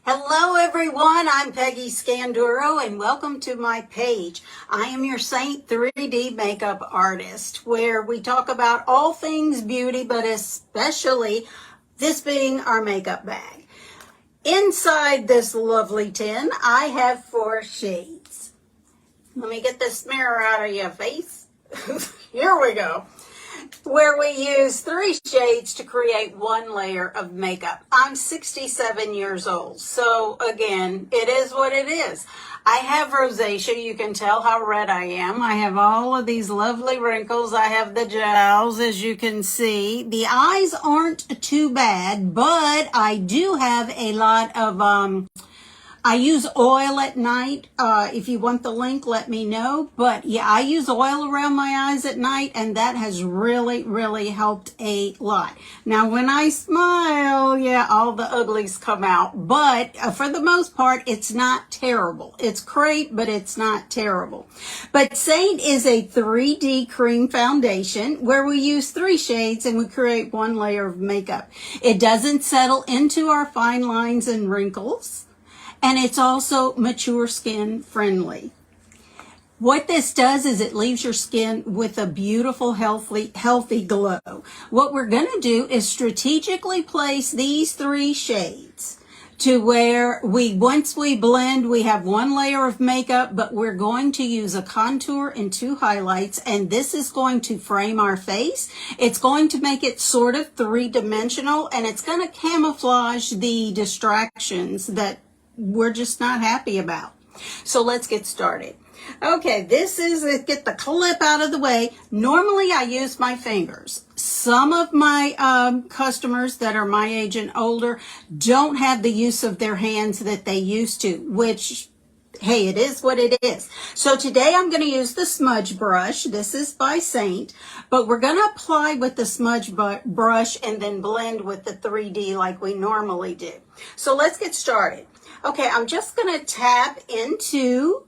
Hello everyone, I'm Peggy Scanduro and welcome to my page. I am your Seint 3D makeup artist where we talk about all things beauty, but especially this being our makeup bag. Inside this lovely tin, I have 4 shades. Let me get this mirror out of your face. Here we go. Where we use 3 shades to create 1 layer of makeup. I'm 67 years old, so again, it is what it is. I have rosacea. You can tell how red I am. I have all of these lovely wrinkles. I have the jowls, as you can see. The eyes aren't too bad, but I do have a lot of I use oil at night. If you want the link, let me know. But yeah, I use oil around my eyes at night, and that has really helped a lot. Now, when I smile, yeah, all the uglies come out. But for the most part, it's not terrible. It's great, but it's not terrible. But Seint is a 3D cream foundation where we use 3 shades and we create 1 layer of makeup. It doesn't settle into our fine lines and wrinkles. And it's also mature skin friendly. What this does is it leaves your skin with a beautiful, healthy glow. What we're going to do is strategically place these 3 shades to where once we blend, we have 1 layer of makeup, but we're going to use a contour and 2 highlights, and this is going to frame our face. It's going to make it sort of 3-dimensional, and it's going to camouflage the distractions that we're just not happy about. So let's get started. Okay, this is get the clip out of the way. Normally I use my fingers. Some of my customers that are my age and older don't have the use of their hands that they used to, which, hey, it is what it is. So today I'm going to use the smudge brush. This is by Seint, but we're going to apply with the smudge brush and then blend with the 3D like we normally do. So let's get started. Okay, I'm just going to tap into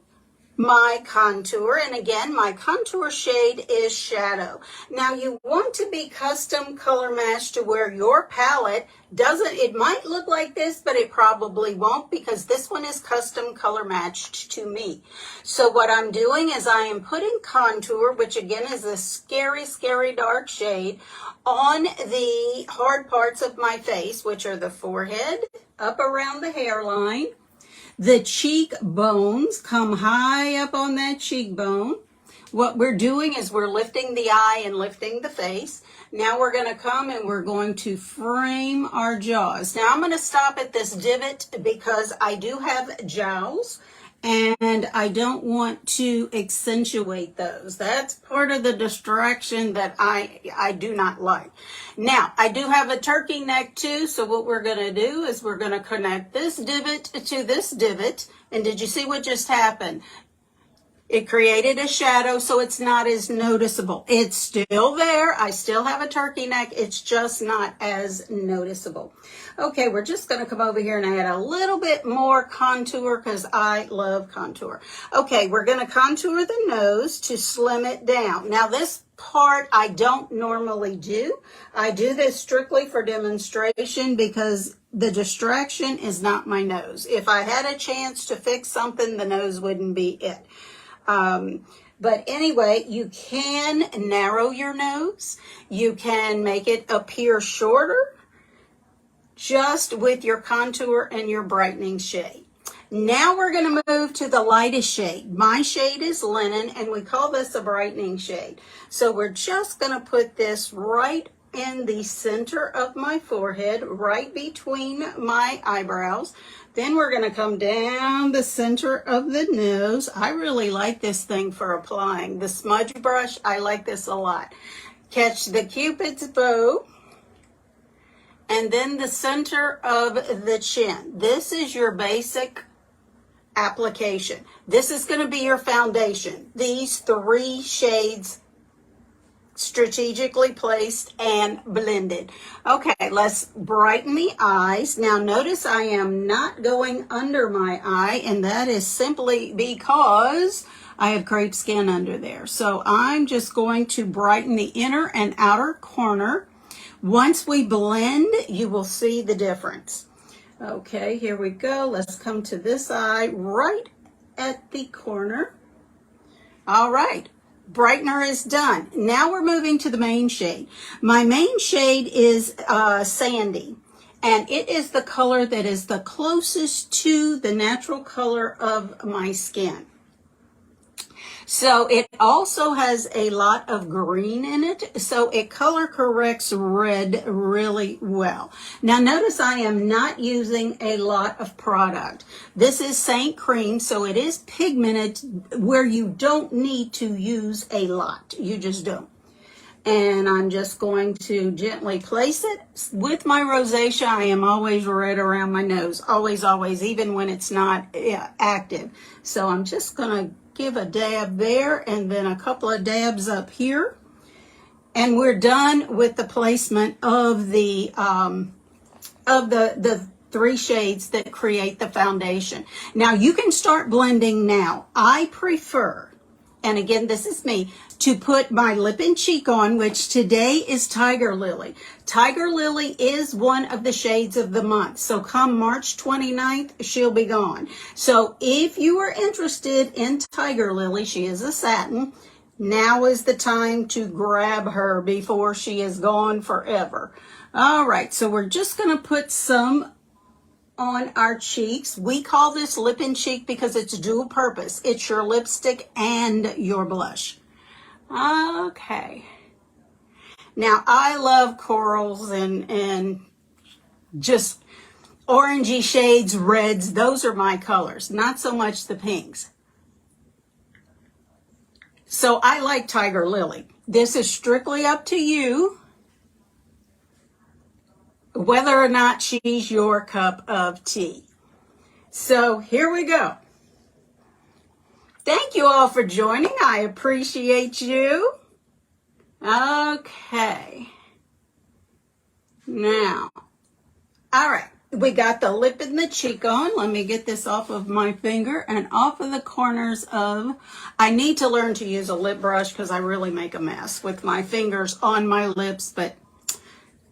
my contour, and again, my contour shade is Shadow. Now, you want to be custom color matched to where your palette it might look like this, but it probably won't, because this one is custom color matched to me. So what I'm doing is I am putting contour, which again is a scary dark shade, on the hard parts of my face, which are the forehead, up around the hairline. The cheekbones, come high up on that cheekbone. What we're doing is we're lifting the eye and lifting the face. Now we're going to come and we're going to frame our jaws. Now I'm going to stop at this divot because I do have jowls and I don't want to accentuate those. That's part of the distraction that I do not like. Now, I do have a turkey neck too, so what we're going to do is we're going to connect this divot to this divot. And did you see what just happened? It created a shadow, so it's not as noticeable. It's still there. I still have a turkey neck. It's just not as noticeable. Okay, we're just going to come over here and add a little bit more contour because I love contour. Okay, we're going to contour the nose to slim it down. Now, this part I don't normally do. I do this strictly for demonstration because the distraction is not my nose. If I had a chance to fix something, the nose wouldn't be it. But anyway, you can narrow your nose. You can make it appear shorter just with your contour and your brightening shade. Now we're going to move to the lightest shade. My shade is Linen, and we call this a brightening shade. So we're just going to put this right in the center of my forehead, right between my eyebrows. Then we're going to come down the center of the nose. I really like this thing for applying. The smudge brush, I like this a lot. Catch the Cupid's bow. And then the center of the chin. This is your basic application. This is going to be your foundation. These 3 shades strategically placed and blended. Okay, let's brighten the eyes. Now notice I am not going under my eye, and that is simply because I have crepe skin under there. So I'm just going to brighten the inner and outer corner. Once we blend, you will see the difference. Okay, here we go. Let's come to this eye right at the corner. All right, brightener is done. Now we're moving to the main shade. My main shade is Sandy, and it is the color that is the closest to the natural color of my skin. So it also has a lot of green in it, so it color corrects red really well. Now notice I am not using a lot of product. This is Seint cream, so it is pigmented where you don't need to use a lot. You just don't. And I'm just going to gently place it. With my rosacea, I am always red around my nose. Always, always, even when it's not active. So I'm just going to give a dab there and then a couple of dabs up here. And we're done with the placement of the three shades that create the foundation. Now you can start blending now. I prefer, and again, this is me, to put my lip and cheek on, which today is Tiger Lily. Tiger Lily is one of the shades of the month. So come March 29th, she'll be gone. So if you are interested in Tiger Lily, she is a satin, now is the time to grab her before she is gone forever. All right, so we're just going to put some on our cheeks. We call this lip and cheek because it's dual purpose. It's your lipstick and your blush. Okay. Now I love corals and just orangey shades, reds. Those are my colors, not so much the pinks. So I like Tiger Lily. This is strictly up to you whether or not she's your cup of tea. So here we go. Thank you all for joining. I appreciate you. Okay. Now, all right. We got the lip and the cheek on. Let me get this off of my finger and off of the corners of, I need to learn to use a lip brush because I really make a mess with my fingers on my lips, but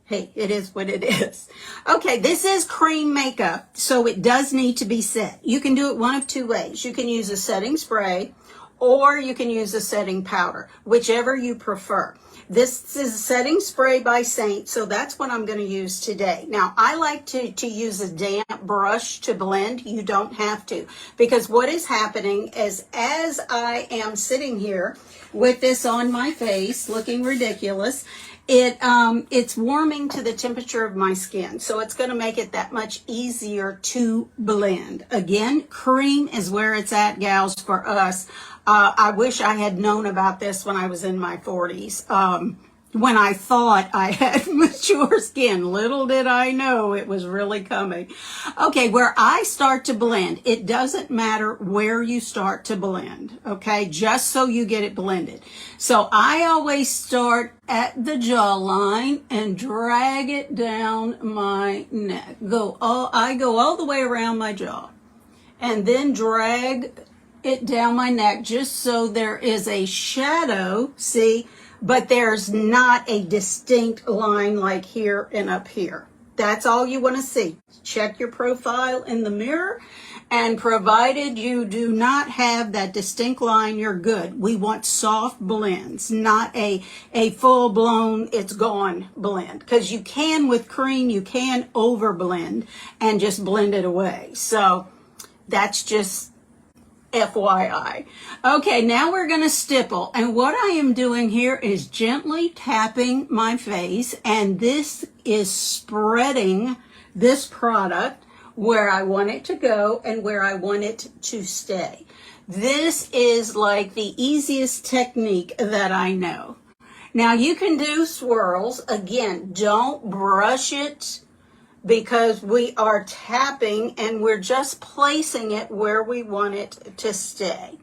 hey, it is what it is. Okay, this is cream makeup, so it does need to be set. You can do it one of two ways. You can use a setting spray or you can use a setting powder, whichever you prefer. This is a setting spray by Seint, so that's what I'm going to use today. Now, I like to use a damp brush to blend. You don't have to, because what is happening is as I am sitting here with this on my face, looking ridiculous, it's warming to the temperature of my skin, so it's going to make it that much easier to blend. Again, cream is where it's at, gals, for us. I wish I had known about this when I was in my 40s, when I thought I had mature skin. Little did I know it was really coming. Okay, where I start to blend, it doesn't matter where you start to blend, okay, just so you get it blended. So I always start at the jawline and drag it down my neck. I go all the way around my jaw and then drag it down my neck just so there is a shadow, see, but there's not a distinct line like here and up here. That's all you want to see. Check your profile in the mirror, and provided you do not have that distinct line, you're good. We want soft blends, not a full-blown, it's gone blend. Because you can, with cream, you can over blend and just blend it away. So that's just FYI. Okay, now we're going to stipple, and what I am doing here is gently tapping my face, and this is spreading this product where I want it to go and where I want it to stay. This is like the easiest technique that I know. Now you can do swirls. Again, don't brush it, because we are tapping and we're just placing it where we want it to stay.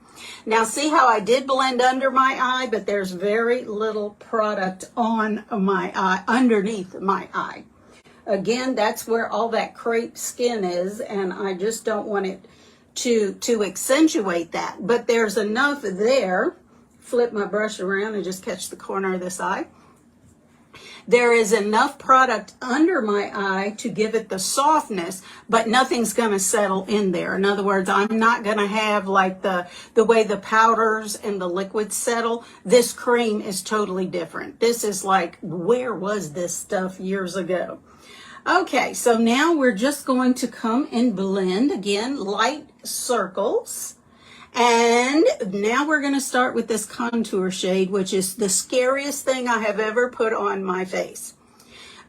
Now see how I did blend under my eye, but there's very little product on my eye, underneath my eye. Again, that's where all that crepe skin is, and I just don't want it to accentuate that. But there's enough there. Flip my brush around and just catch the corner of this eye. There is enough product under my eye to give it the softness, but nothing's going to settle in there. In other words, I'm not going to have like the way the powders and the liquids settle. This cream is totally different. This is like, where was this stuff years ago? Okay, so now we're just going to come and blend, again, light circles. And now we're going to start with this contour shade, which is the scariest thing I have ever put on my face.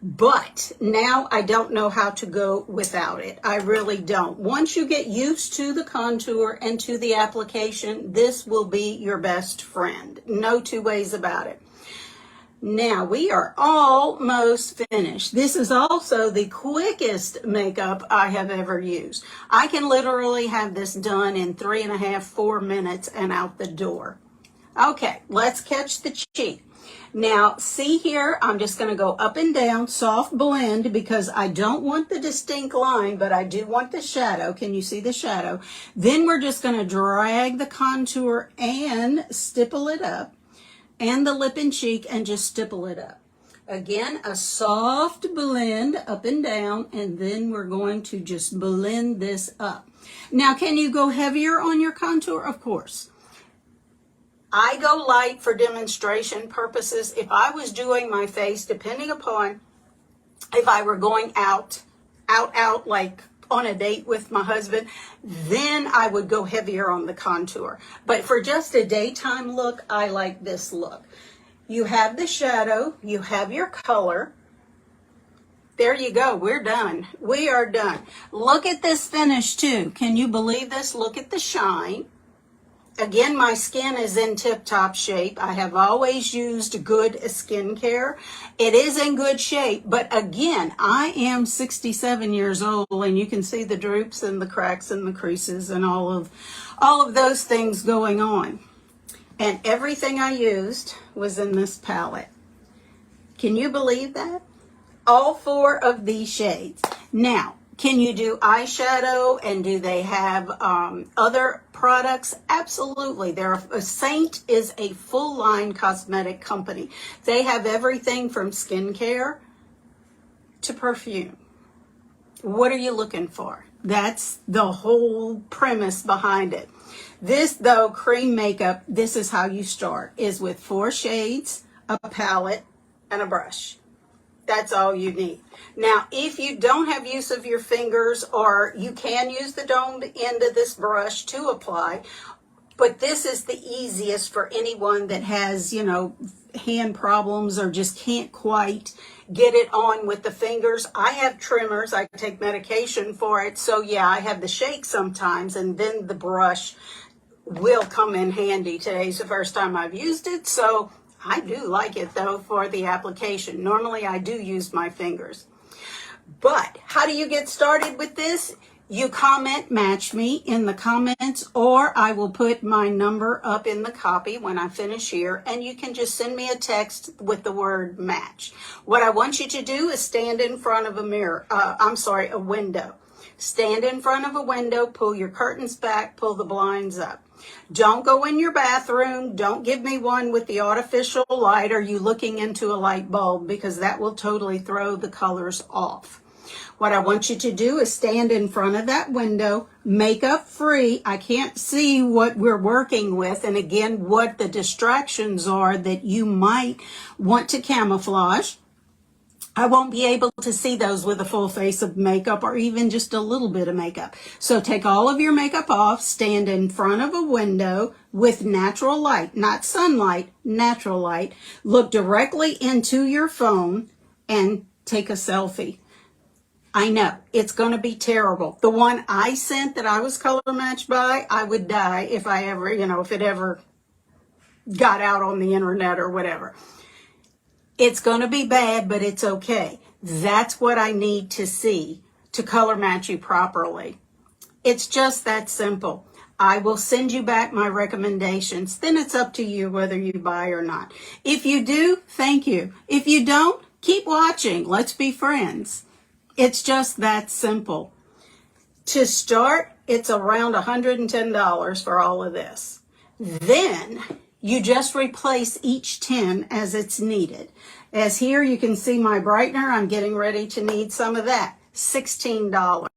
But now I don't know how to go without it. I really don't. Once you get used to the contour and to the application, this will be your best friend. No two ways about it. Now we are almost finished. This is also the quickest makeup I have ever used. I can literally have this done in 3.5, 4 minutes and out the door. Okay, let's catch the cheek. Now see here, I'm just going to go up and down, soft blend, because I don't want the distinct line, but I do want the shadow. Can you see the shadow? Then we're just going to drag the contour and stipple it up, and the lip and cheek, and just stipple it up. Again, a soft blend up and down, and then we're going to just blend this up. Now, can you go heavier on your contour? Of course. I go light for demonstration purposes. If I was doing my face, depending upon if I were going out, like on a date with my husband, then I would go heavier on the contour. But for just a daytime look, I like this look. You have the shadow, you have your color. There you go, we're done. We are done. Look at this finish too. Can you believe this? Look at the shine. Again, my skin is in tip-top shape. I have always used good skincare. It is in good shape, but again, I am 67 years old, and you can see the droops and the cracks and the creases and all of those things going on. And everything I used was in this palette. Can you believe that? All 4 of these shades. Now, can you do eyeshadow, and do they have other products? Absolutely. Seint is a full line cosmetic company. They have everything from skincare to perfume. What are you looking for? That's the whole premise behind it. This, though, cream makeup, this is how you start, is with 4 shades, a palette, and a brush. That's all you need. Now, if you don't have use of your fingers, or you can use the domed end of this brush to apply, but this is the easiest for anyone that has, hand problems or just can't quite get it on with the fingers. I have trimmers. I take medication for it. So yeah, I have the shake sometimes, and then the brush will come in handy. Today's the first time I've used it, so I do like it though for the application. Normally I do use my fingers. But how do you get started with this? You comment match me in the comments, or I will put my number up in the copy when I finish here, and you can just send me a text with the word match. What I want you to do is stand in front of a window. Stand in front of a window, pull your curtains back, pull the blinds up. Don't go in your bathroom. Don't give me one with the artificial light, or you looking into a light bulb, because that will totally throw the colors off. What I want you to do is stand in front of that window, makeup free. I can't see what we're working with, and again, what the distractions are that you might want to camouflage. I won't be able to see those with a full face of makeup, or even just a little bit of makeup. So take all of your makeup off, stand in front of a window with natural light, not sunlight, natural light. Look directly into your phone and take a selfie. I know, it's going to be terrible. The one I sent that I was color matched by, I would die if I ever, if it ever got out on the internet or whatever. It's going to be bad, but it's okay. That's what I need to see to color match you properly. It's just that simple. I will send you back my recommendations. Then it's up to you whether you buy or not. If you do, thank you. If you don't, keep watching. Let's be friends. It's just that simple. To start, it's around $110 for all of this. Then you just replace each 10 as it's needed. As here you can see my brightener, I'm getting ready to need some of that. $16.